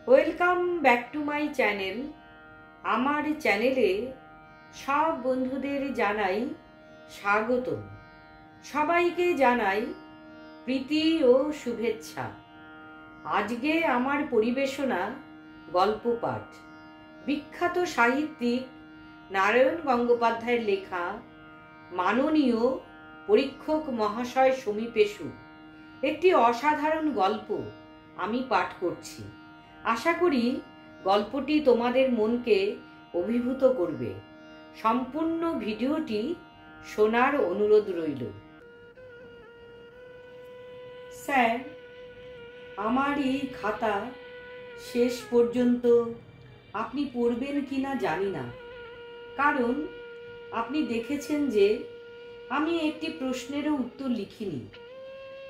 Welcome back to my channel. আমার চ্যানেলে সব বন্ধুদের জানাই স্বাগত। সবাইকে জানাই প্রীতি ও শুভেচ্ছা। আজকে আমার পরিবেশনা গল্প পাঠ। বিখ্যাত সাহিত্যিক নারায়ণ গঙ্গোপাধ্যায়ের লেখা মাননীয় পরীক্ষক মহাশয় সমীপেষু একটি অসাধারণ গল্প আমি পাঠ করছি। আশা করি গল্পটি তোমাদের মনকে অভিভূত করবে। সম্পূর্ণ ভিডিওটি শোনার অনুরোধ রইল। স্যার, আমার এই খাতা শেষ পর্যন্ত আপনি পড়বেন কিনা জানি না, কারণ আপনি দেখেছেন যে আমি একটি প্রশ্নেরও উত্তর লিখিনি।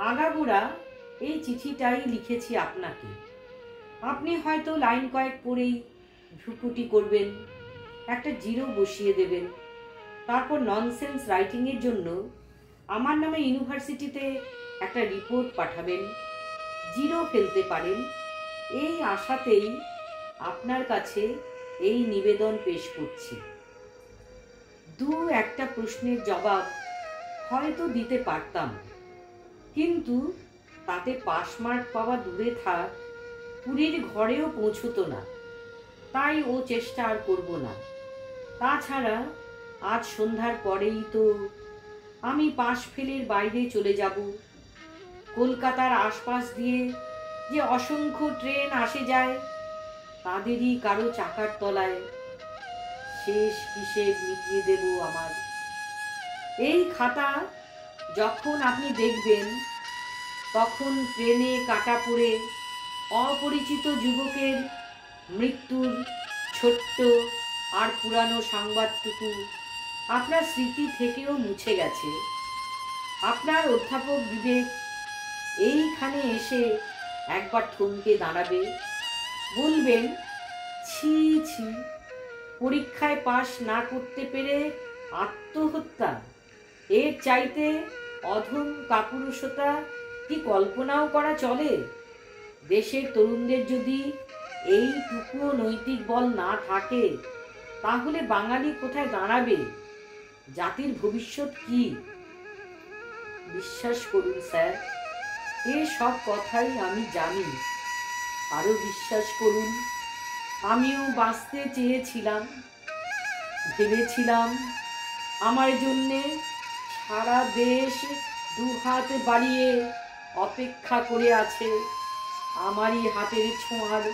আগাগোড়া এই চিঠিটাই লিখেছি আপনাকে। আপনি হয়তো লাইন কয়েক পড়েই ভ্রুকুটি করবেন, একটা জিরো বসিয়ে দেবেন, তারপর ননসেন্স রাইটিংয়ের জন্য আমার নামে ইউনিভার্সিটিতে একটা রিপোর্ট পাঠাবেন, জিরো ফেলতে পারেন। এই আশাতেই আপনার কাছে এই নিবেদন পেশ করছি। একটা প্রশ্নের জবাব হয়তো দিতে পারতাম, কিন্তু তাতে পাস মার্ক পাওয়া দূরে থাক, পুরীর ঘরেও পৌঁছতো না। তাই ও চেষ্টা আর করব না। তাছাড়া আজ সন্ধ্যার পরেই তো আমি পাশ ফেলের বাইরে চলে যাব। কলকাতার আশপাশ দিয়ে যে অসংখ্য ট্রেন আসে যায়, তাদেরই কারো চাকার তলায় শেষ হিসেব মিটিয়ে দেব আমার। এই খাতা যখন আপনি দেখবেন, তখন ট্রেনে কাটা পড়ে অপরিচিত যুবকের মৃত্যুর ছোট্ট আর পুরানো সংবাদটুকু আপনার স্মৃতি থেকেও মুছে গেছে। আপনার অধ্যাপক বিবেক এইখানে এসে একবার থমকে দাঁড়াবে, বলবেন, ছি ছি, পরীক্ষায় পাশ না করতে পেরে আত্মহত্যা, এর চাইতে অধম কাপুরুষতা কি কল্পনাও করা চলে? দেশের তরুণদের যদি এইটুকুও নৈতিক বল না থাকে, তাহলে বাঙালি কোথায় দাঁড়াবে? জাতির ভবিষ্যৎ কি? বিশ্বাস করুন স্যার, সব কথাই আমি জানি। আরো বিশ্বাস করুন, আমিও বাঁচতে চেয়েছিলাম। ভেবেছিলাম আমার জন্যে সারা দেশ দুহাত বাড়িয়ে অপেক্ষা করে আছে। আমারই হাতের ছোঁয়ার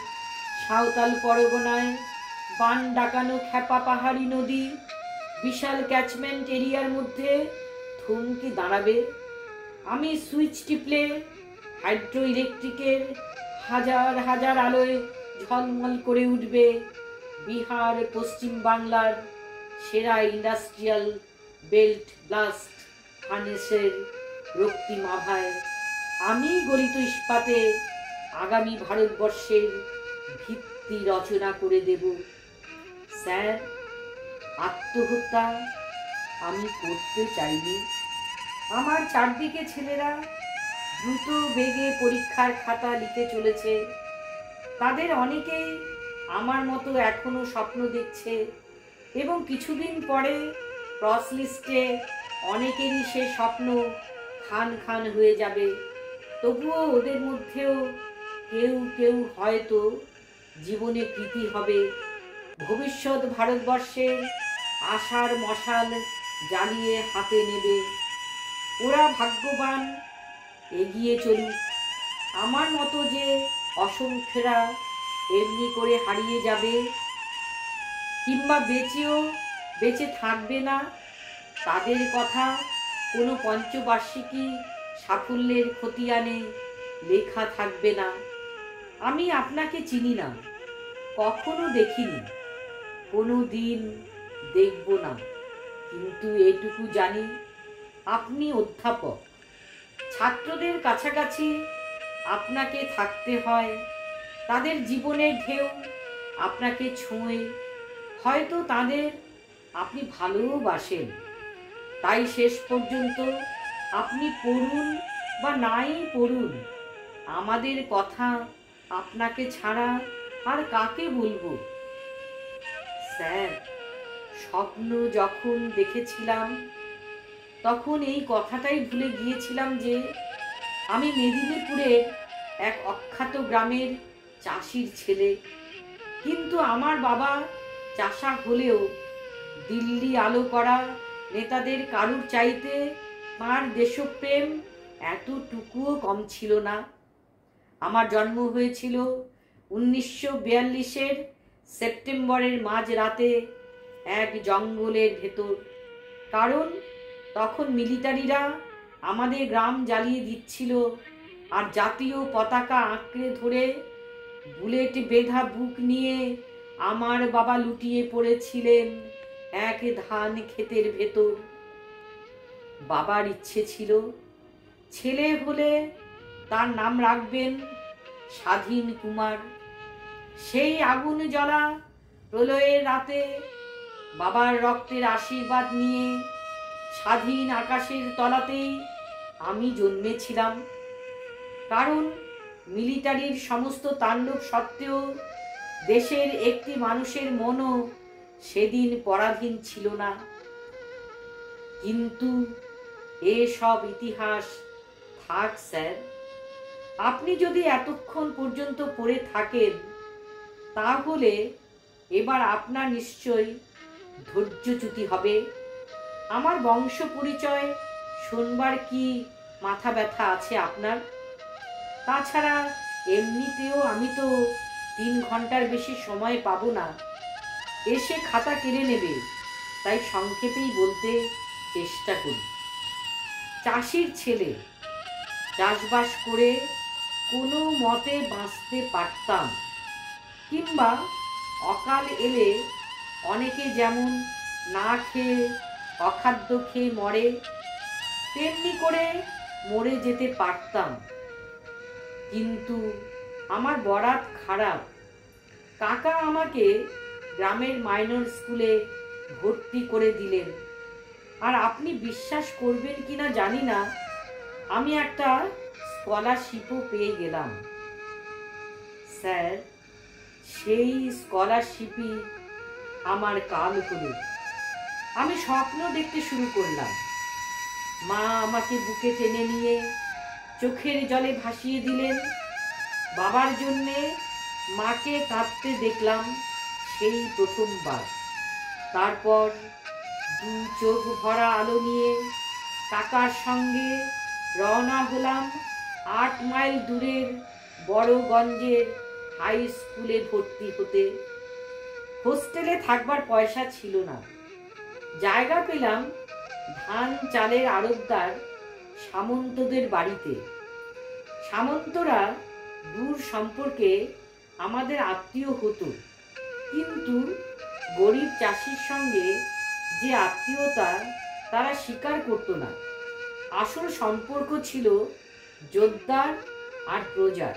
সাঁওতাল পরগনায় বান ডাকানো খ্যাপা পাহাড়ি নদী বিশাল ক্যাচমেন্ট এরিয়ার মধ্যে থমকে দাঁড়াবে। আমি সুইচ টিপলে হাইড্রো ইলেকট্রিকের হাজার হাজার আলোয় ঝলমল করে উঠবে বিহার পশ্চিম বাংলার সেরা ইন্ডাস্ট্রিয়াল বেল্ট ব্লাস্ট ফার্নেসের রক্তিম আভায়। আমি গলিত ইস্পাতে আগামী ভারতবর্ষের ভিত্তি রচনা করে দেব। স্যার, আত্মহত্যা আমি করতে চাইনি। আমার চারদিকে ছেলেরা দ্রুত বেগে পরীক্ষার খাতা লিখে চলেছে। তাদের অনেকেই আমার মতো এখনো স্বপ্ন দেখছে, এবং কিছুদিন পরে ক্রস লিস্টে অনেকেরই সে স্বপ্ন খান খান হয়ে যাবে। তবুও ওদের মধ্যেও কেউ কেউ হয়তো জীবনে কৃতি হবে, ভবিষ্যৎ ভারতবর্ষের আশার মশাল জ্বালিয়ে হাতে নেবে। ওরা ভাগ্যবান, এগিয়ে চলুক। আমার মতো যে অসংখ্যরা এমনি করে হারিয়ে যাবে, কিংবা বেঁচে থাকবে না, তাদের কথা কোনো পঞ্চবার্ষিকী সাফল্যের খতিয়ানে লেখা থাকবে না। আমি আপনাকে চিনি না, কখনো দেখিনি, কোনো দিন দেখব না, কিন্তু এটুকু জানি, আপনি অধ্যাপক। ছাত্রদের কাছাকাছি আপনাকে থাকতে হয়, তাদের জীবনের ঢেউ আপনাকে ছোঁয়ে। হয়তো তাদের আপনি ভালোবাসেন, তাই শেষ পর্যন্ত আপনি পড়ুন বা নাই পড়ুন, আমাদের কথা আপনাকে ছাড়া আর কাকে বলবো? স্যার, স্বপ্ন যখন দেখেছিলাম তখন এই কথাটাই ভুলে গিয়েছিলাম যে আমি মেদিনীপুরের এক অখ্যাত গ্রামের চাষির ছেলে। কিন্তু আমার বাবা চাষা হলেও দিল্লি আলো করা নেতাদের কারুর চাইতে মার দেশপ্রেম এতটুকুও কম ছিল না। আমার জন্ম হয়েছিল 1942-এর সেপ্টেম্বরের মাঝরাতে এক জঙ্গলের ভেতর। কারণ তখন মিলিটারিরা আমাদের গ্রাম জ্বালিয়ে দিচ্ছিল, আর জাতীয় পতাকা আঁকড়ে ধরে বুলেট বেঁধা বুক নিয়ে আমার বাবা লুটিয়ে পড়েছিলেন এক ধান ক্ষেতের ভেতর। বাবার ইচ্ছে ছিল ছেলে হলে তার নাম রাখবেন স্বাধীন কুমার। সেই আগুন জ্বলা প্রলয়ের রাতে বাবার রক্তের আশীর্বাদ নিয়ে স্বাধীন আকাশের তলাতেই আমি জন্মেছিলাম। কারণ মিলিটারির সমস্ত তাণ্ডব সত্ত্বেও দেশের একটি মানুষের মনও সেদিন পরাধীন ছিল না। কিন্তু এসব ইতিহাস থাক স্যার, আপনি যদি এতক্ষণ পর্যন্ত পড়ে থাকেন তাহলে এবার আপনার নিশ্চয়ই ধৈর্যচ্যুতি হবে। আমার বংশ পরিচয় শুনবার কি মাথা ব্যথা আছে আপনার? তাছাড়া এমনিতেও আমি তো 3 ঘন্টার বেশি সময় পাবো না, এসে খাতা কেড়ে নেবে। তাই সংক্ষেপেই বলতে চেষ্টা করি। চাষির ছেলে, চাষবাস করে কোনো মতে বাঁচতে পারতাম, কিংবা অকাল এলে অনেকে যেমন না খেয়ে অখাদ্য খেয়ে মরে, তেমনি করে মরে যেতে পারতাম। কিন্তু আমার বরাত খারাপ। কাকা আমাকে গ্রামের মাইনর স্কুলে ভর্তি করে দিলেন। আর আপনি বিশ্বাস করবেন কিনা জানি না, আমি একটা স্কলারশিপও পেয়ে গেলাম। স্যার, সেই স্কলারশিপই আমার কাল হলো। আমি স্বপ্ন দেখতে শুরু করলাম। মা আমাকে বুকে টেনে নিয়ে চোখের জলে ভাসিয়ে দিলেন। বাবার জন্যে মাকে কাঁদতে দেখলাম সেই প্রথমবার। তারপর 2 চোখ ভরা আলো নিয়ে কাকার সঙ্গে রওনা হলাম 8 মাইল দূরের বড়গঞ্জের হাই স্কুলে ভর্তি হতে। হোস্টেলে থাকবার পয়সা ছিল না। জায়গা পেলাম ধান চালের আড়তদার সামন্তদের বাড়িতে। সামন্তরা দূর সম্পর্কে আমাদের আত্মীয় হতো, কিন্তু গরিব চাষির সঙ্গে যে আত্মীয়তা তারা স্বীকার করতো না। আসল সম্পর্ক ছিল জোদ্দার আর প্রজার,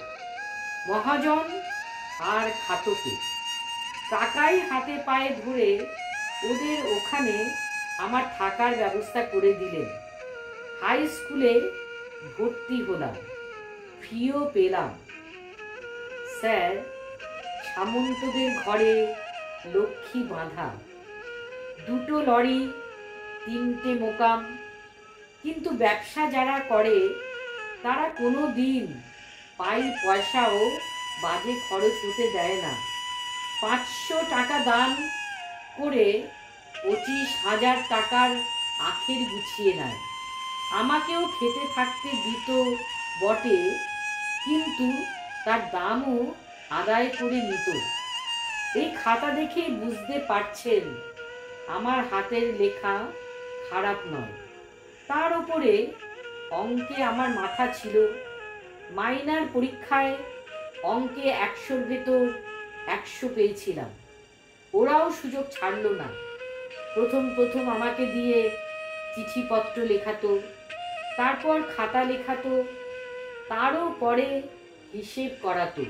মহাজন আর খাতকে। কাকাই হাতে পায়ে ধরে ওদের ওখানে আমার থাকার ব্যবস্থা করে দিলেন। হাই স্কুলে ভর্তি হলাম, ফিও পেলাম। স্যার, সামন্তদের ঘরে লক্ষ্মী বাঁধা, 2টো লরি, 3টে মোকাম। কিন্তু ব্যবসা যারা করে তারা কোনো দিন পাই পয়সাও বাজে খরচ হতে দেয় না। 500 টাকা দান করে 25,000 টাকার আখের গুছিয়ে নেয়। আমাকেও খেতে থাকতে দিত বটে, কিন্তু তার দামও আদায় করে নিত। এই খাতা দেখেই বুঝতে পারছেন আমার হাতের লেখা খারাপ নয়। তার উপরে অঙ্কে আমার মাথা ছিল। মাইনার পরীক্ষায় অঙ্কে 100-র ভেতর 100 পেয়েছিলাম। ওরাও সুযোগ ছাড়ল না। প্রথম আমাকে দিয়ে চিঠিপত্র লেখাতো, তারপর খাতা লেখাতো, তারও পরে হিসেব করাতো।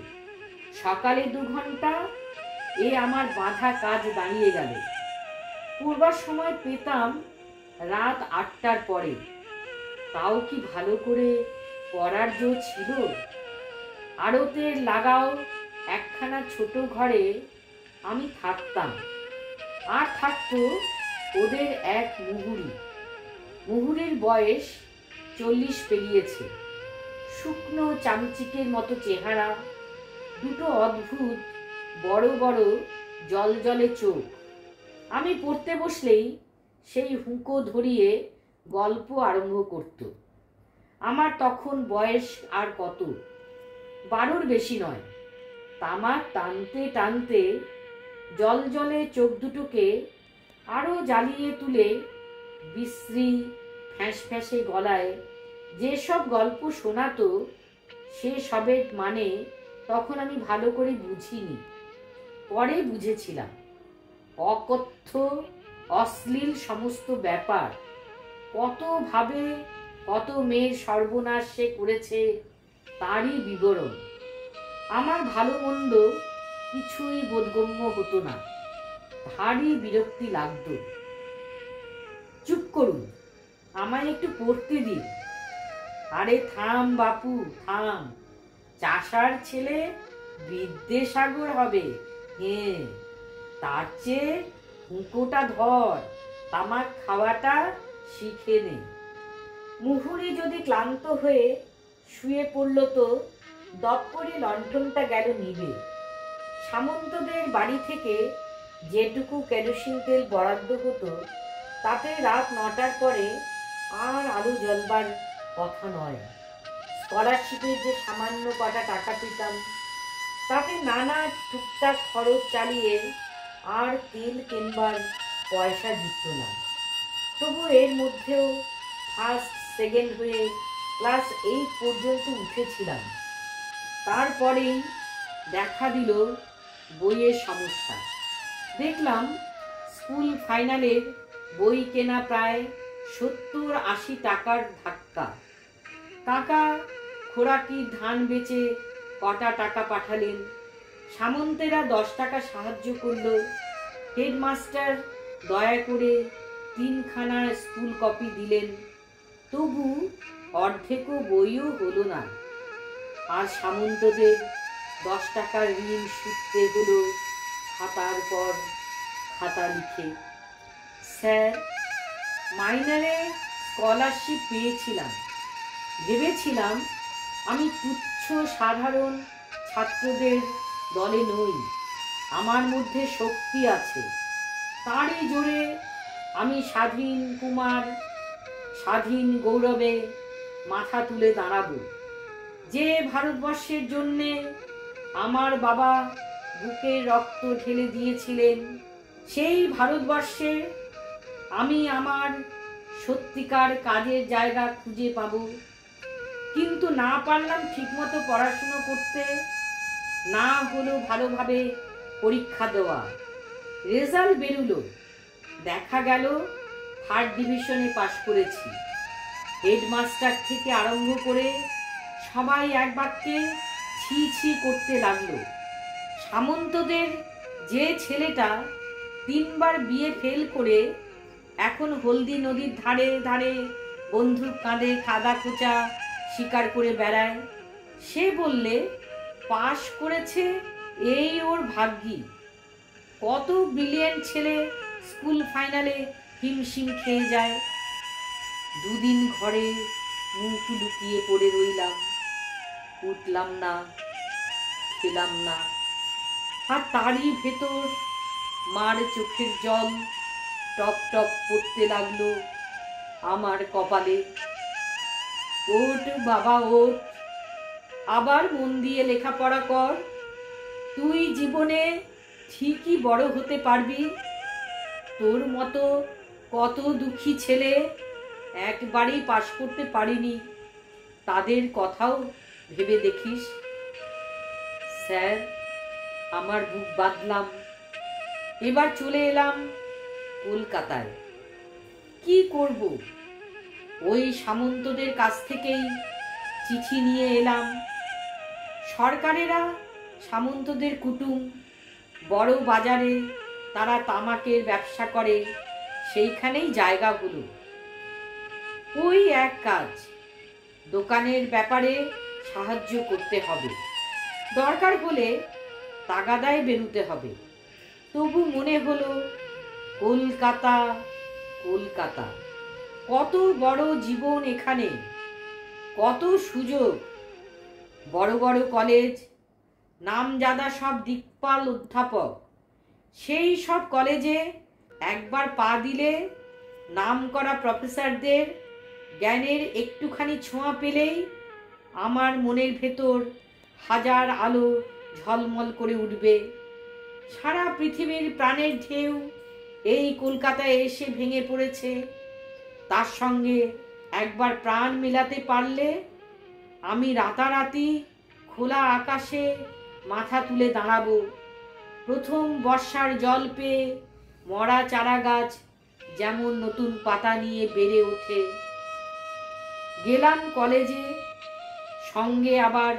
সকালে 2 ঘন্টা এ আমার বাঁধা কাজ দাঁড়িয়ে গেল। পূর্বার সময় পেতাম রাত 8টার পরে। তাও কি ভালো করে পড়ার জো ছিল? আড়তের লাগাও একখানা ছোট ঘরে আমি থাকতাম, আর থাকতো ওদের এক মুহুরি। মুহুরের বয়স 40 পেরিয়েছে। শুকনো চামচিকের মতো চেহারা, দুটো অদ্ভুত বড় বড় জলজলে চোখ। আমি পড়তে বসলেই সেই হুঁকো ধরিয়ে গল্প আরম্ভ করত। আমার তখন বয়স আর কত, 12-র বেশি নয়। তামাক টানতে টানতে জলজলে চোখ দুটোকে আরো জ্বালিয়ে তুলে বিশ্রী ফ্যাঁসফ্যাঁসে গলায় যেসব গল্প শোনাতো, সে সবের মানে তখন আমি ভালো করে বুঝিনি, পরে বুঝেছিলাম। অকথ্য অশ্লীল সমস্ত ব্যাপার, কতভাবে কত মেয়ের সর্বনাশ সে করেছে তারই বিবরণ। আমার ভালো মন্দ কিছুই বোধগম্য হতো না, ভারী বিরক্তি লাগত। চুপ করুন, আমায় একটু পড়তে দিন। আরে থাম বাপু থাম, চাষার ছেলে বিদ্যাসাগর হবে। হ্যাঁ, তার চেয়ে হুঁকোটা ধর, তামাক খাওয়াটা শিখে নে। মুহুরি যদি ক্লান্ত হয়ে শুয়ে পড়ল তো দপ করে লণ্ঠনটা গেল নিভে। সামন্তদের বাড়ি থেকে যেটুকু কেরোসিন তেল বরাদ্দ হতো, তাতে রাত 9টার পরে আর আলো জ্বলবার কথা নয়। স্কলারশিপের যে সামান্য কটা টাকা পেতাম, তাতে নানা টুকটাক খরচ চালিয়ে আর তেল কেনবার পয়সা জুটত না। তবু এর মধ্যেও ফার্স্ট সেকেন্ড হয়ে ক্লাস 8 পর্যন্ত উঠেছিলাম। তারপরেই দেখা দিল বইয়ের সমস্যা। দেখলাম স্কুল ফাইনালের বই কেনা প্রায় 70-80 টাকার ধাক্কা। কাকা খোরাকির ধান বেচে কটা টাকা পাঠালেন, সামন্তেরা 10 টাকা সাহায্য করল, হেডমাস্টার দয়া করে 3খানা স্কুল কপি দিলেন। তবু অর্ধেকও বইও হলো না। আর সামন্তদের 10 টাকার ঋণ সুদতে হলো খাতার পর খাতা লিখে। স্যার, মাইনারে স্কলারশিপ পেয়েছিলাম। ভেবেছিলাম আমি তুচ্ছ সাধারণ ছাত্রদের দলে নই, আমার মধ্যে শক্তি আছে। তারই জোরে আমি স্বাধীন কুমার, স্বাধীন গৌরবে মাথা তুলে দাঁড়াবো। যে ভারতবর্ষের জন্যে আমার বাবা বুকে রক্ত ঢেলে দিয়েছিলেন, সেই ভারতবর্ষে আমি আমার সত্যিকার কাজের জায়গা খুঁজে পাব। কিন্তু না পারলাম ঠিকমতো পড়াশুনো করতে, না হলো ভালোভাবে পরীক্ষা দেওয়া। রেজাল্ট বেরুলো, দেখা গেল 3rd ডিভিশনে পাশ করেছি। হেডমাস্টার থেকে আরম্ভ করে সবাই এক বাক্যে ছি ছি করতে লাগলো। সামন্তদের যে ছেলেটা 3বার বিয়ে ফেল করে এখন হলদি নদীর ধারে ধারে বন্দুক কাঁধে কাদা খোঁচা শিকার করে বেড়ায়, সে বললে পাশ করেছে এই ওর ভাগ্যি। কত ব্রিলিয়েন্ট ছেলে স্কুল ফাইনালে হিমশিম খেয়ে যায়। দুদিন ঘরে মুখ লুকিয়ে পড়ে রইলাম, উঠলাম না, খেলাম না। আর তারই ভেতর মার চোখের জল টপ টপ পড়তে লাগলো আমার কপালে। ওঠ বাবা ওঠ, আবার মন দিয়ে লেখাপড়া কর, তুই জীবনে ঠিকই বড় হতে পারবি। তোর মতো কত দুঃখী ছেলে একবারই পাশ করতে পারিনি, তাদের কথাও ভেবে দেখিস। স্যার, আমার বুক বাঁধলাম। এবার চলে এলাম কলকাতায়। কি করব? ওই সামন্তদের কাছ থেকেই চিঠি নিয়ে এলাম। সরকারেরা সামন্তদের কুটুম, বড় বাজারে তারা তামাকের ব্যবসা করে, সেইখানেই জায়গা হলো। ওই এক কাজ, দোকানের ব্যাপারে সাহায্য করতে হবে। দরকার হলে তাগাদায় বেরুতে হবে। তবু মনে হলো কলকাতা, কলকাতা, কত বড় জীবন এখানে, কত সুযোগ, বড় বড় কলেজ, নামজাদা সব দিকপাল অধ্যাপক। সেই সব কলেজে একবার পা দিলে নামকরা প্রফেসরদের জ্ঞানের একটুখানি ছোঁয়া পেলেই আমার মনের ভেতর হাজার আলো ঝলমল করে উঠবে। সারা পৃথিবীর প্রাণের ঢেউ এই কলকাতায় এসে ভেঙে পড়েছে। তার সঙ্গে একবার প্রাণ মেলাতে পারলে আমি রাতারাতি খোলা আকাশে মাথা তুলে দাঁড়াবো। প্রথম বর্ষার জল পেয়ে মরা চারা গাছ যেমন নতুন পাতা নিয়ে বেড়ে ওঠে। গেলাম কলেজে, সঙ্গে আবার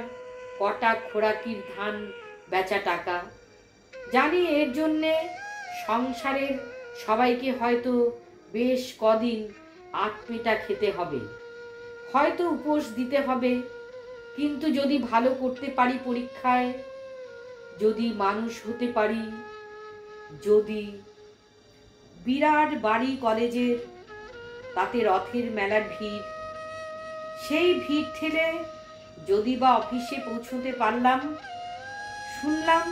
কটা খোরাকির ধান বেচা টাকা। জানি এর জন্যে সংসারের সবাইকে হয়তো বেশ কদিন আটপেটা খেতে হবে, হয়তো উপোস দিতে হবে। কিন্তু যদি ভালো করতে পারি পরীক্ষায়, যদি মানুষ হতে পারি, যদি বিরাট বাড়ি কলেজের, তাতে রথের মেলার ভিড়, সেই ভিড় ঠেলে যদি বা অফিসে পৌঁছতে পারলাম। শুনলাম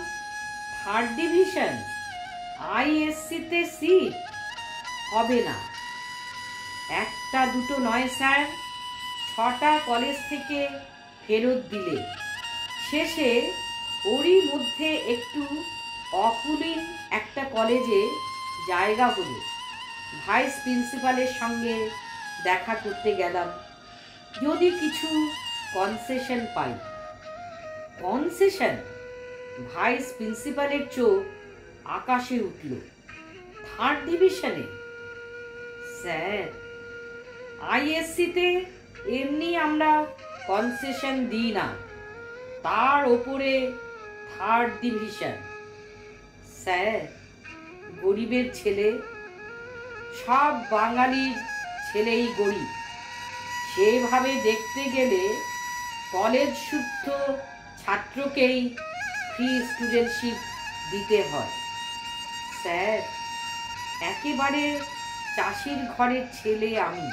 3rd ডিভিশন, আইএসসিতে সিট হবে না। একটা দুটো নয় স্যার, 6টা কলেজ থেকে ফেরত দিলে শেষে ওরই মধ্যে একটু অকুলীন একটা কলেজে জায়গা হলো। ভাইস প্রিন্সিপালের সঙ্গে দেখা করতে গেলাম, যদি কিছু কনসেশন পাই। কনসেশন? ভাইস প্রিন্সিপালের চোখ আকাশে উঠল। 3rd ডিভিশনে? স্যার, আইএসসিতে এমনি আমরা কনসেশন দিই না, তার ওপরে 3rd ডিভিশন। স্যার, গরিবের ছেলে, সব বাঙালির ছেলেই গরিব। সেভাবে দেখতে গেলে কলেজ শুদ্ধ ছাত্রকেই ফ্রি স্টুডেন্টশিপ দিতে হয়। স্যার, একেবারে চাষির ঘরের ছেলে আমি।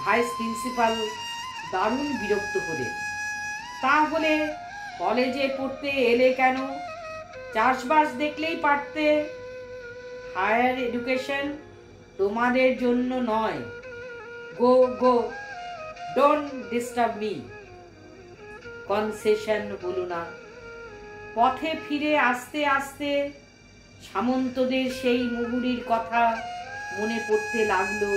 ভাইস প্রিন্সিপাল দারুণ বিরক্ত হলেন। তাহলে কলেজে পড়তে এলে কেন? চাষবাস দেখলেই পারতে। হায়ার এডুকেশন তোমাদের জন্য নয়। গো গো, ডোন্ট ডিস্টার্ব মি। কনসেশন হলো না। পথে ফিরে আসতে আসতে সামন্তদের সেই মুহুরির কথা মনে পড়তে লাগলো।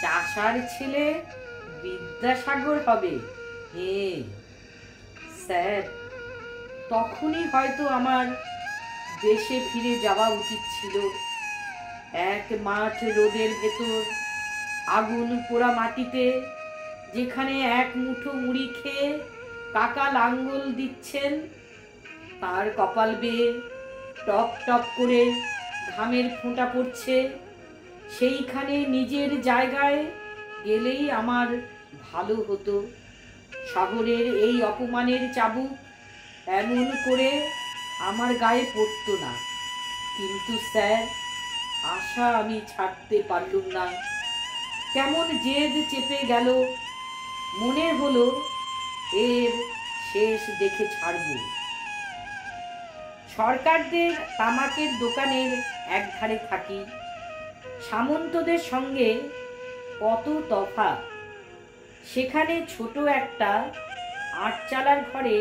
চাষার ছেলে বিদ্যাসাগর হবে? হ্যাঁ স্যার, তখনই হয়তো আমার দেশে ফিরে যাওয়া উচিত ছিল। এক মাঠ রোদের ভেতর, আগুন পোড়া মাটিতে, যেখানে এক মুঠো মুড়ি খেয়ে কাকা লাঙ্গল দিচ্ছেন, তার কপাল বেয়ে টপ টপ করে ঘামের ফোঁটা পড়ছে, সেইখানে নিজের জায়গায় গেলেই আমার ভালো হতো। শহরের এই অপমানের চাবুক এমন করে আমার গায়ে পড়তো না। কিন্তু স্যার, আশা আমি ছাড়তে পারলুম না। কেমন জেদ চেপে গেল। মনে হলো এর শেষ দেখে ছাড়ব। সরকারদের তামাকের দোকানের একধারে থাকি। সামন্তদের সঙ্গে কত তফাৎ। সেখানে ছোট একটা 8 চালার ঘরে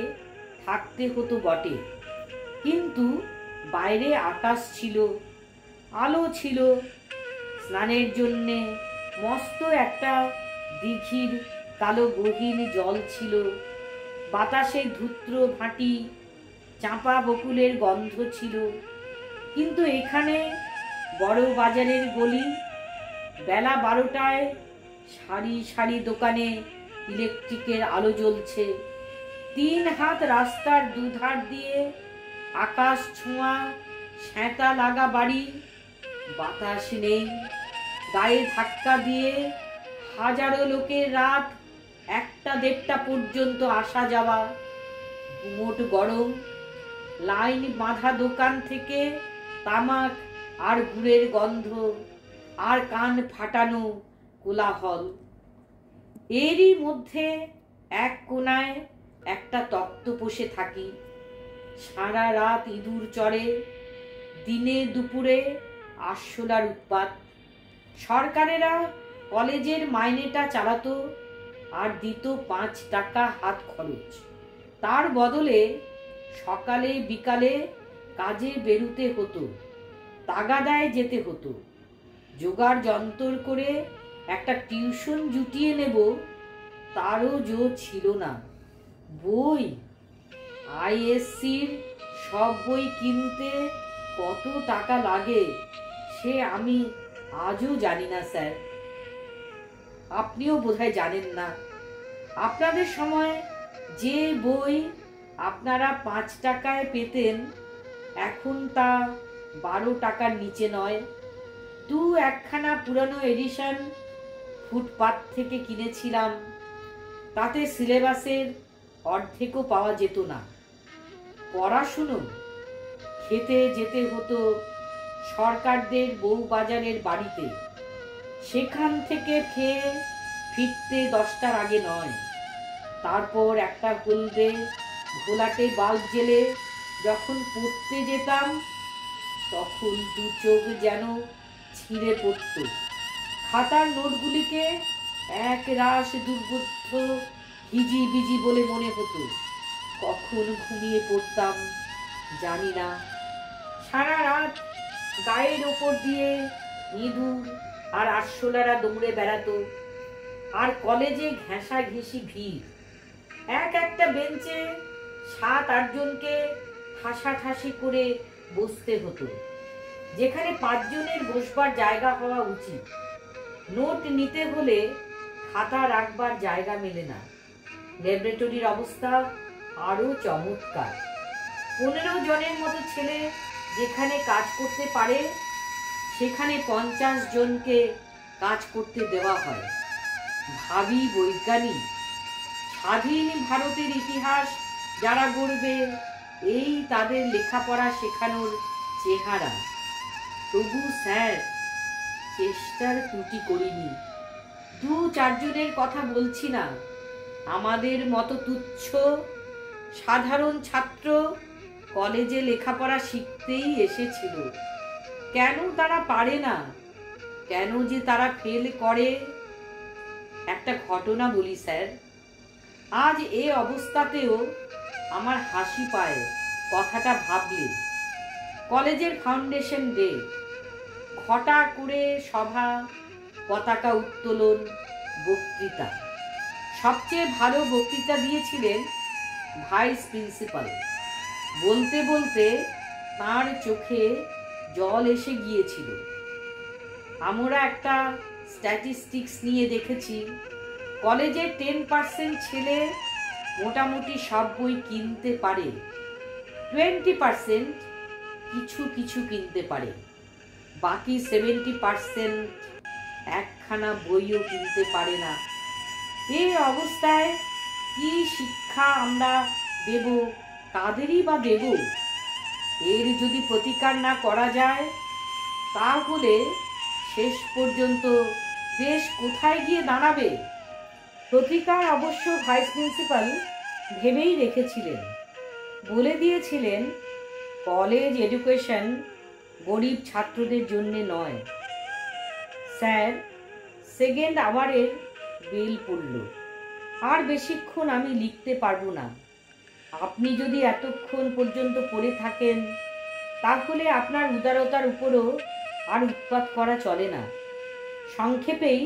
থাকতে হতো বটে, কিন্তু বাইরে আকাশ ছিল, আলো ছিল, স্নানের জন্যে মস্ত একটা দিঘির কালো গহীন জল ছিল। বাতাসে ধূত্র ভাটি, চাঁপা বকুলের গন্ধ ছিল। কিন্তু এখানে বড় বাজারের গলি, বেলা 12টায় সারি সারি দোকানে ইলেকট্রিকের আলো জ্বলছে। 3 হাত রাস্তার দুধার দিয়ে আকাশ ছোঁয়া স্যাঁতা লাগা বাড়ি। বাতাস নেই, গায়ে ধাক্কা দিয়ে হাজারো লোকের রাত 1টা 1:30 পর্যন্ত আসা যাওয়া। গুমোট গরম, লাইন বাঁধা দোকান থেকে তামাক আর গুড়ের গন্ধ আর কান ফাটানো কোলাহল। এরই মধ্যে এক কোনায় একটা তক্তপোষে থাকি। সারা রাত ইঁদুর চড়ে, দিনে দুপুরে আরশোলার উৎপাত। সরকারেরা কলেজের মাইনেটা চালাতো আর দিত 5 টাকা হাত খরচ। তার বদলে সকালে বিকালে কাজে বেরুতে হতো, তাগাদায় যেতে হতো। জোগাড় যন্তর করে একটা টিউশন জুটিয়ে নেব তারও জো ছিল না। বই, আইএসসির সব বই কিনতে কত টাকা লাগে সে আমি আজও জানি না স্যার। আপনিও বোধহয় জানেন না। আপনাদের সময় যে বই আপনারা 5 টাকায় পেতেন এখন তা 12 টাকার নিচে নয়। একখানা পুরানো এডিশন ফুটপাত থেকে কিনেছিলাম, তাতে সিলেবাসের অর্ধেকও পাওয়া যেত না। পড়াশুনো খেতে যেতে হতো সরকারদের বউবাজারের বাড়িতে। সেখান থেকে খেয়ে ফিরতে 10টার আগে নয়। তারপর একটা হলদে ঘোলাটে বাল্ব জেলে যখন পড়তে যেতাম তখন 2 চোখ যেন ছিঁড়ে পড়ত। খাতার নোটগুলিকে এক রাশ দুর্বোধ্য হিজিবিজি বলে মনে হতো। কখন ঘুমিয়ে পড়তাম জানি না। সারা রাত গায়ের ওপর দিয়ে ইঁদুর আর আরশোলারা দৌড়ে বেড়াতো। আর কলেজে ঘেঁষাঘেঁষি ভিড়। একটা বেঞ্চে 7-8 জনকে ঠাসাঠাসি করে বসতে হতো, যেখানে 5 জনের বসবার জায়গা হওয়া উচিত। নোট নিতে হলে খাতা রাখবার জায়গা মেলে না। ল্যাবরেটরির অবস্থা আরো চমৎকার। 15 জনের মতো ছেলে যেখানে কাজ করতে পারে সেখানে 50 জনকে কাজ করতে দেওয়া হয়। ভাবি বৈজ্ঞানিক। স্বাধীন ভারতের ইতিহাস যারা গড়বে এই তাদের লেখাপড়া শেখানোর চেহারা। তবু স্যার চেষ্টার ত্রুটি করিনি। 2-4 জনের কথা বলছি না। আমাদের মতো তুচ্ছ সাধারণ ছাত্র কলেজে লেখাপড়া শিখতেই এসেছিল। কেন তারা পারে না, কেন যে তারা ফেল করে? একটা ঘটনা বলি স্যার। আজ এ অবস্থাতেও আমার হাসি পায় কথাটা ভাবলে। কলেজের ফাউন্ডেশন ডে, ঘটা করে সভা, পতাকা উত্তোলন, বক্তৃতা। সবচেয়ে ভালো বক্তৃতা দিয়েছিলেন ভাইস প্রিন্সিপাল। বলতে বলতে তার চোখে জল এসে গিয়েছিল। আমরা একটা স্ট্যাটিস্টিক্স নিয়ে দেখেছি, কলেজে 10% ছেলে মোটামুটি সব বই কিনতে পারে, 20% কিছু কিছু কিনতে পারে, বাকি 70% একখানা বইও কিনতে পারে না। এই অবস্থায় কি শিক্ষা আমরা দেব, কাদেরই বা দেব? এর যদি প্রতিকার না করা যায় তাহলে শেষ পর্যন্ত দেশ কোথায় গিয়ে দাঁড়াবে? প্রতিকার অবশ্য ভাইস প্রিন্সিপাল ভেবেই রেখেছিলেন। বলে দিয়েছিলেন কলেজ এডুকেশন গরিব ছাত্রদের জন্য নয়। স্যার, সেকেন্ড আওয়ারের বেল পড়ল। আর বেশিক্ষণ আমি লিখতে পারবো না। আপনি যদি এতক্ষণ পর্যন্ত পড়ে থাকেন তাহলে আপনার উদারতার উপরও আর উৎপাত করা চলে না। সংক্ষেপেই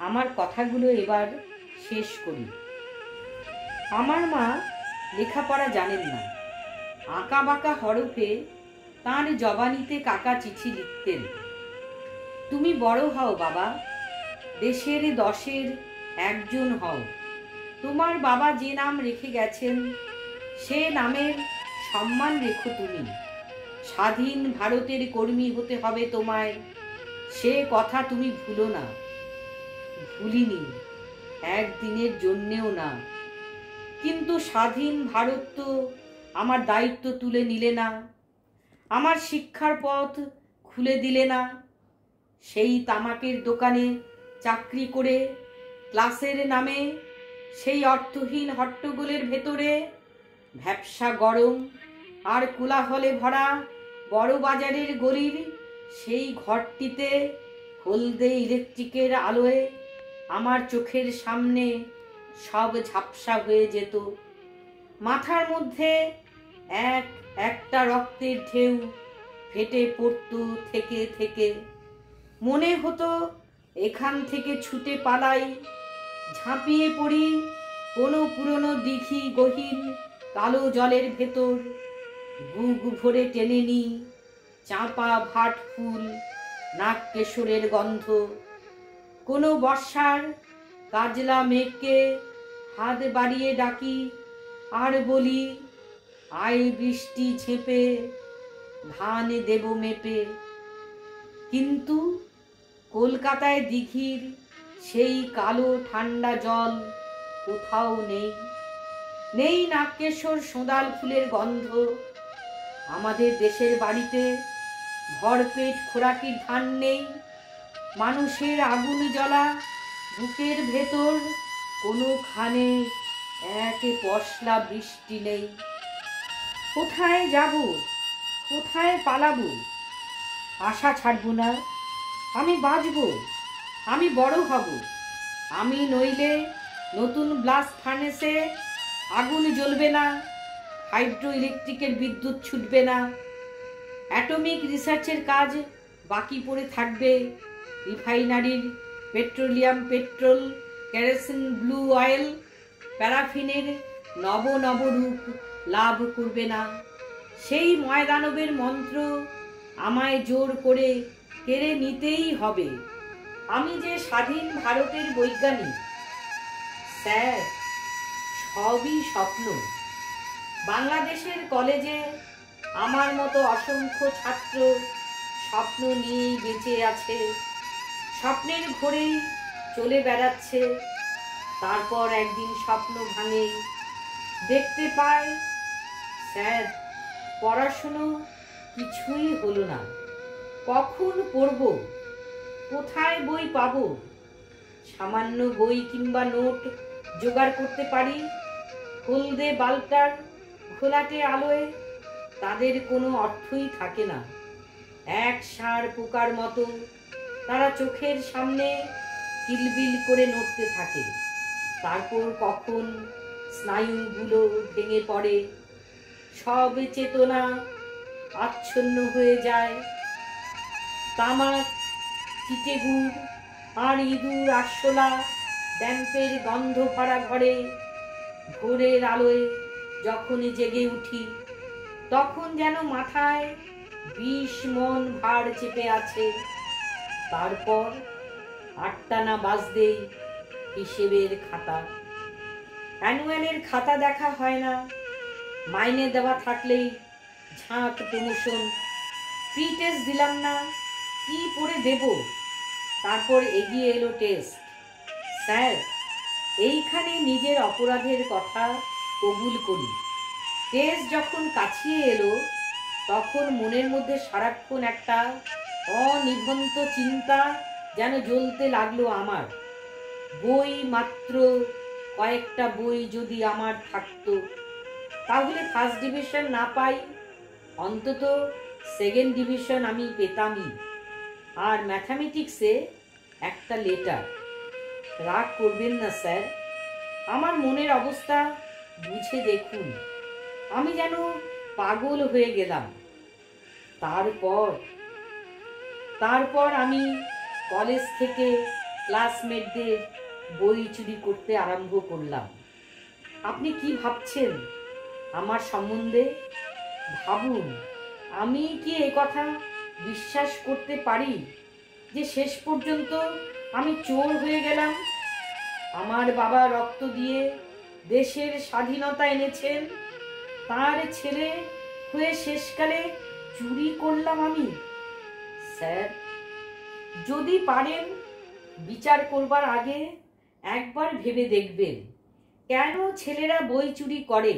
আমার কথাগুলো এবার শেষ করি। আমার মা লেখাপড়া জানেন না। আঁকা বাঁকা হরফে তাঁর জবানিতে কাকা চিঠি লিখতেন। তুমি বড় হও বাবা, দেশের 10-এর একজন হও। তোমার বাবা যে নাম রেখে গেছেন সে নামের সম্মান রেখো তুমি। স্বাধীন ভারতের কর্মী হতে হবে তোমায়, সে কথা তুমি ভুলো না। ভুলিনি, একদিনের জন্যেও না। কিন্তু স্বাধীন ভারত তো আমার দায়িত্ব তুলে নিলে না, আমার শিক্ষার পথ খুলে দিলে না। সেই তামাকের দোকানে চাকরি করে ক্লাসের নামে সেই অর্থহীন হট্টগোলের ভেতরে ভ্যাপসা গরম আর কোলাহলে ভরা বড় বাজারের গলির সেই ঘরটিতে হলদে ইলেকট্রিকের আলোয় আমার চোখের সামনে সব ঝাপসা হয়ে যেত। মাথার মধ্যে একটা রক্তের ঢেউ ফেটে পড়ত থেকে থেকে। মনে হতো এখান থেকে ছুটে পালাই, ঝাঁপিয়ে পড়ি কোনো পুরনো দিঘি গহীন কালো জলের ভেতর, বুক ভরে টেনে নি চাঁপা ভাট ফুল, নাগকেশরের গন্ধ। কোনো বর্ষার কাজলা মেঘকে হাত বাড়িয়ে ডাকি আর বলি, আয় বৃষ্টি ঝেঁপে, ধান দেব মেপে। কিন্তু কলকাতায় দিঘির সেই কালো ঠান্ডা জল কোথাও নেই। নেই নাগকেশর সোঁদাল ফুলের গন্ধ। আমাদের দেশের বাড়িতে ভরপেট খোরাকির ধান নেই। মানুষের আগুন জ্বলা বুকের ভেতর কোনোখানে এক পশলা বৃষ্টি নেই। কোথায় যাব, কোথায় পালাবো? আশা ছাড়ব না, আমি বাঁচব, আমি বড় হব। আমি নইলে নতুন ব্লাস্ট ফার্নেসে আগুন জ্বলবে না, হাইড্রো ইলেকট্রিকের বিদ্যুৎ ছুটবে না, অ্যাটমিক রিসার্চের কাজ বাকি পড়ে থাকবে, রিফাইনারির petroleum petrol, kerosene, blue oil, প্যারাফিনের নব নব রূপ লাভ করবে না। সেই ময়দানবের মন্ত্র আমায় জোর করে কেড়ে নিতেই হবে। আমি যে স্বাধীন ভারতের বৈজ্ঞানিক। স্যার, সবই স্বপ্ন। বাংলাদেশের কলেজে আমার মতো অসংখ্য ছাত্র স্বপ্ন নিয়েই বেঁচে আছে, স্বপ্নের ঘোরেই চলে বেড়াচ্ছে। তারপর একদিন স্বপ্ন ভাঙে, দেখতে পায়, স্যার, পড়াশুনো কিছুই হলো না। কখন পড়ব, কোথায় বই পাবো? সামান্য বই কিংবা নোট জোগাড় করতে পারি, হলদে বাল্বটার ঘোলাটে আলোয় তাদের কোনো অর্থই থাকে না। এক ষাঁড় পোকার মতো তারা চোখের সামনে কিলবিল করে নড়তে থাকে। তারপর কখন স্নায়ুগুলো ভেঙে পড়ে, সব চেতনা আচ্ছন্ন হয়ে যায়। তামাক, চিটেগুড় আর ইঁদুর আরশোলা ড্যাম্পের গন্ধ ভরা ঘরে ভোরের আলোয় যখনই জেগে উঠি, তখন যেন মাথায় 20 মণ ভার চেপে আছে। তারপর 8টা না বাজতেই হিসেবের খাতা, অ্যানুয়ালের খাতা দেখা হয় না। মাইনে দেওয়া থাকলেই ঝাঁক প্রমোশন, প্রি টেস্ট দিলাম না, কি পড়ে দেব? তারপর এগিয়ে এলো টেস্ট। স্যার, এইখানে নিজের অপরাধের কথা কবুল করি। টেস্ট যখন কাছিয়ে এলো, তখন মনের মধ্যে সারাক্ষণ একটা অনিভন্ত চিন্তা যেন জ্বলতে লাগলো আমার। বই, মাত্র কয়েকটা বই যদি আমার থাকতো, তাহলে ফার্স্ট ডিভিশন না পাই, অন্তত সেকেন্ড ডিভিশন আমি পেতামই। আর ম্যাথামেটিক্সে একটা লেটার। রাগ করবেন না স্যার, আমার মনের অবস্থা বুঝে দেখুন। আমি যেন পাগল হয়ে গেলাম। তারপর আমি কলেজ থেকে ক্লাসমেটদের বই চুরি করতে আরম্ভ করলাম। আপনি কি ভাবছেন আমার সম্বন্ধে? ভাবুন, আমি কি এই কথা বিশ্বাস করতে পারি যে শেষ পর্যন্ত আমি চোর হয়ে গেলাম? আমার বাবা রক্ত দিয়ে দেশের স্বাধীনতা এনেছেন, তার ছেলে হয়ে শেষকালে চুরি করলাম আমি? স্যার, যদি পারেন বিচার করবার আগে একবার ভেবে দেখবেন, কেন ছেলেরা বই চুরি করে,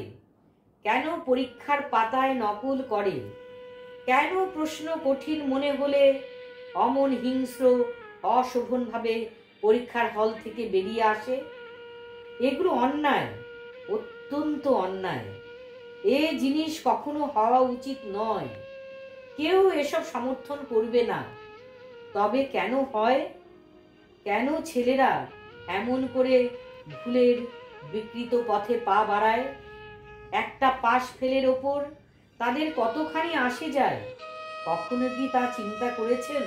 কেন পরীক্ষার পাতায় নকল করে, কেন প্রশ্ন কঠিন মনে হলে অমন হিংস্র অশোভনভাবে পরীক্ষার হল থেকে বেরিয়ে আসে। এগুলো অন্যায়, অত্যন্ত অন্যায়। এ জিনিস কখনো হওয়া উচিত নয়। কেউ এসব সমর্থন করবে না। তবে কেন হয়? কেন ছেলেরা এমন করে ভুলের বিকৃত পথে পা বাড়ায়? একটা পাশ ফেলের ওপর তাদের কতখানি আসে যায়, কখনো কি তা চিন্তা করেছেন?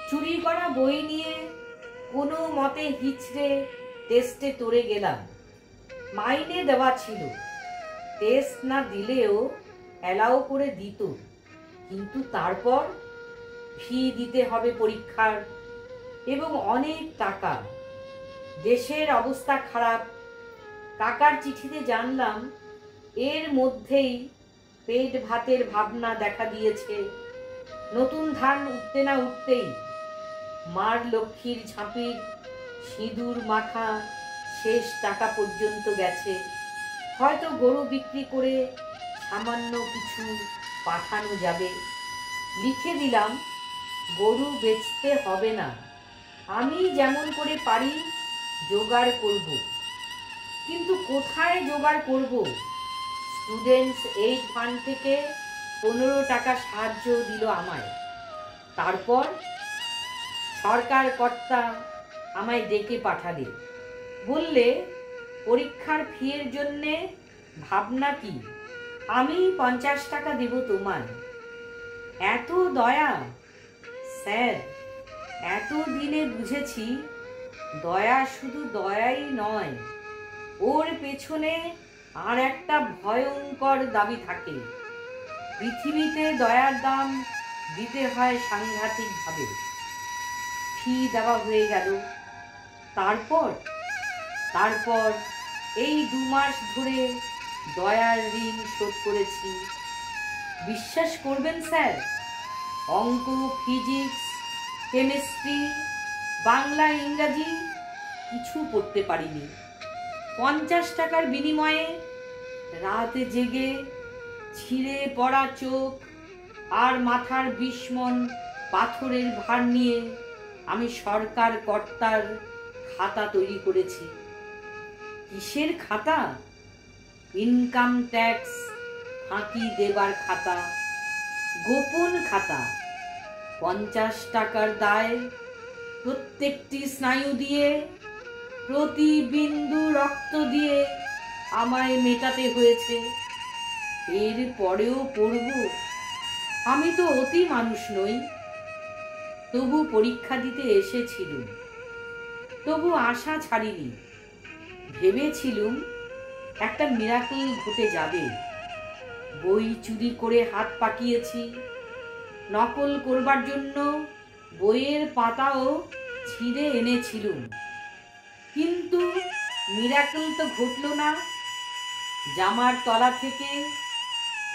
চুরি করা বই নিয়ে কোনো মতে হিচড়ে টেস্টে তোড়ে গেলাম। মাইনে দেওয়া ছিল, টেস্ট না দিলেও অ্যালাউ করে দিত, কিন্তু তারপর ফি দিতে হবে পরীক্ষার, এবং অনেক টাকা। দেশের অবস্থা খারাপ। কাকার চিঠিতে জানলাম এর মধ্যেই পেট ভাতের ভাবনা দেখা দিয়েছে। নতুন ধান উঠতে না উঠতেই মার লক্ষ্মীর ঝাঁপির সিঁদুর মাখা শেষ টাকা পর্যন্ত গেছে। হয়তো গরু বিক্রি করে সামান্য কিছু পাঠানো যাবে। লিখে দিলাম গরু বেচতে হবে না, আমি যেমন করে পারি জোগাড় করব। কিন্তু কোথায় জোগাড় করব? স্টুডেন্টস এইড ফান্ড থেকে 15 টাকা সাহায্য দিল আমায়। তারপর সরকার কর্তা আমায় ডেকে পাঠালে, বললে পরীক্ষার ফিয়ের জন্যে ভাবনা কি, আমি 50 টাকা দেব তোমায়। এত দয়া! স্যার, এত দিনে বুঝেছি দয়া শুধু দয়াই নয়, ওর পেছনে আর একটা ভয়ঙ্কর দাবি থাকে। পৃথিবীতে দয়ার দাম দিতে হয় সাংঘাতিকভাবে। ফি দেওয়া হয়ে গেল। তারপর এই 2 মাস ধরে দয়ার ঋণ শোধ করেছি। বিশ্বাস করবেন স্যার, অঙ্ক, ফিজিক্স, কেমিস্ট্রি, বাংলা, ইংরাজি কিছু পড়তে পারিনি। 50 টাকার বিনিময়ে রাতে জেগে ছিঁড়ে পড়া চোখ আর মাথার 20 মণ পাথরের ভার নিয়ে আমি সরকার কর্তার খাতা তৈরি করেছি। কিসের খাতা? ইনকাম ট্যাক্স ফাঁকি দেবার খাতা, গোপন খাতা। 50 টাকার দায় প্রত্যেকটি স্নায়ু দিয়ে, প্রতি বিন্দু রক্ত দিয়ে আমায় মেটাতে হয়েছে। এর পরেও পড়ব? আমি তো অতি মানুষ নই। তবু পরীক্ষা দিতে এসেছিলুম, তবু আশা ছাড়িনি। ভেবেছিলুম একটা মিরাকেল ঘটে যাবে। বই চুরি করে হাত পাকিয়েছি, নকল করবার জন্য বইয়ের পাতাও ছিঁড়ে এনেছিলুম, কিন্তু মিরাকেল তো ঘটল না। জামার তলা থেকে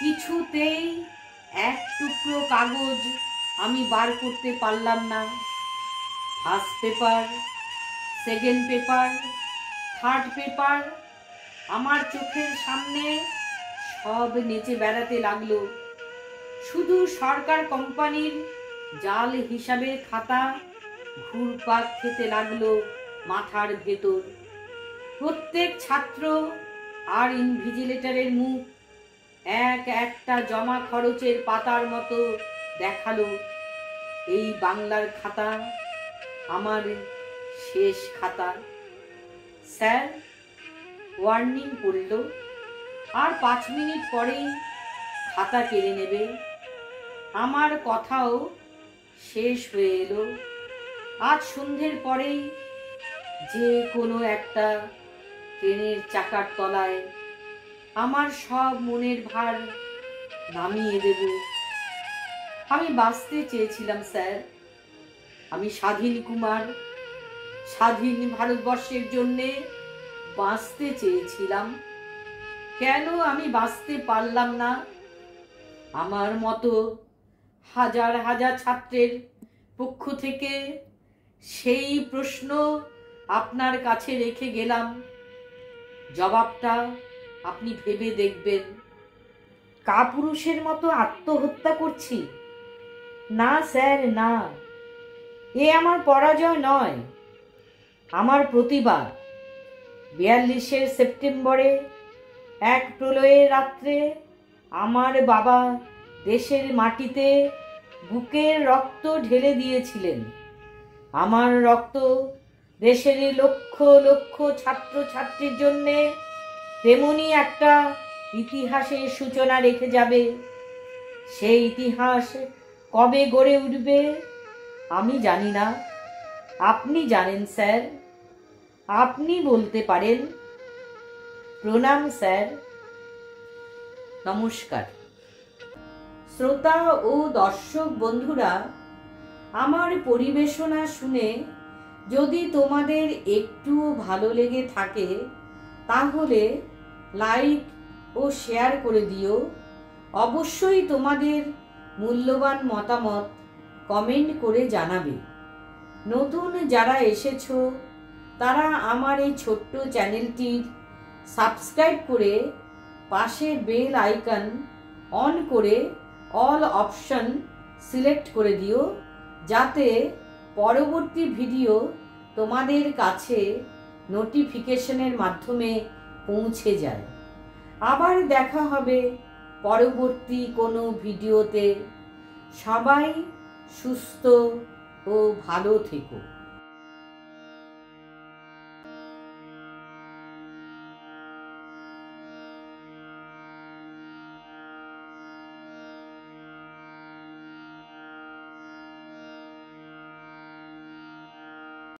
কিছুতেই এক টুকরো কাগজ আমি বার করতে পারলাম না। First paper, second paper, third paper আমার চোখের সামনে সব নেচে বেড়াতে লাগলো। শুধু সরকার কোম্পানির জাল হিসাবের খাতা ঘুরপাক খেতে লাগলো মাথার ভেতর। প্রত্যেক ছাত্র আর ইনভিজিলেটরের মুখ এক একটা জমা খরচের পাতার মতো দেখালো। এই বাংলার খাতা আমার শেষ খাতা। স্যার, ওয়ার্নিং পড়ল, আর 5 মিনিট পরেই খাতা কেড়ে নেবে। আমার কথাও শেষ হয়ে এলো। আজ সন্ধ্যের পরেই যে কোনো একটা ট্রেনের চাকার তলায় আমার সব মনের ভার নামিয়ে দেব। আমি বাঁচতে চেয়েছিলাম স্যার। আমি স্বাধীন কুমার, স্বাধীন ভারতবর্ষের জন্যে বাঁচতে চেয়েছিলাম। কেন আমি বাঁচতে পারলাম না? আমার মতো হাজার হাজার ছাত্রের পক্ষ থেকে সেই প্রশ্ন আপনার কাছে রেখে গেলাম। জবাবটা আপনি ভেবে দেখবেন। কাপুরুষের মতো আত্মহত্যা করছি? না স্যার, না। এ আমার পরাজয় নয়, আমার প্রতিবাদ। 42 সেপ্টেম্বরে এক প্রলয়ের রাত্রে আমার বাবা দেশের মাটিতে বুকের রক্ত ঢেলে দিয়েছিলেন। আমার রক্ত দেশের লক্ষ লক্ষ ছাত্রছাত্রীর জন্যে তেমনি একটা ইতিহাসের সূচনা রেখে যাবে। সেই ইতিহাস কবে গড়ে উঠবে আমি জানি না, আপনি জানেন স্যার, আপনি বলতে পারেন। প্রণাম স্যার। নমস্কার। শ্রোতা ও দর্শক বন্ধুরা, আমার পরিবেশনা শুনে যদি তোমাদের একটুও ভালো লেগে থাকে তাহলে লাইক ও শেয়ার করে দিও। অবশ্যই তোমাদের মূল্যবান মতামত কমেন্ট করে জানাবে। নতুন যারা এসেছো তারা আমার এই ছোট্ট চ্যানেলটির সাবস্ক্রাইব করে পাশে বেল আইকন অন করে অল অপশন সিলেক্ট করে দিও, যাতে পরবর্তী ভিডিও তোমাদের কাছে নোটিফিকেশনের মাধ্যমে পৌঁছে যায়। আবার দেখা হবে পরবর্তী কোনো ভিডিওতে। সবাই সুস্থ ও ভালো থেকো।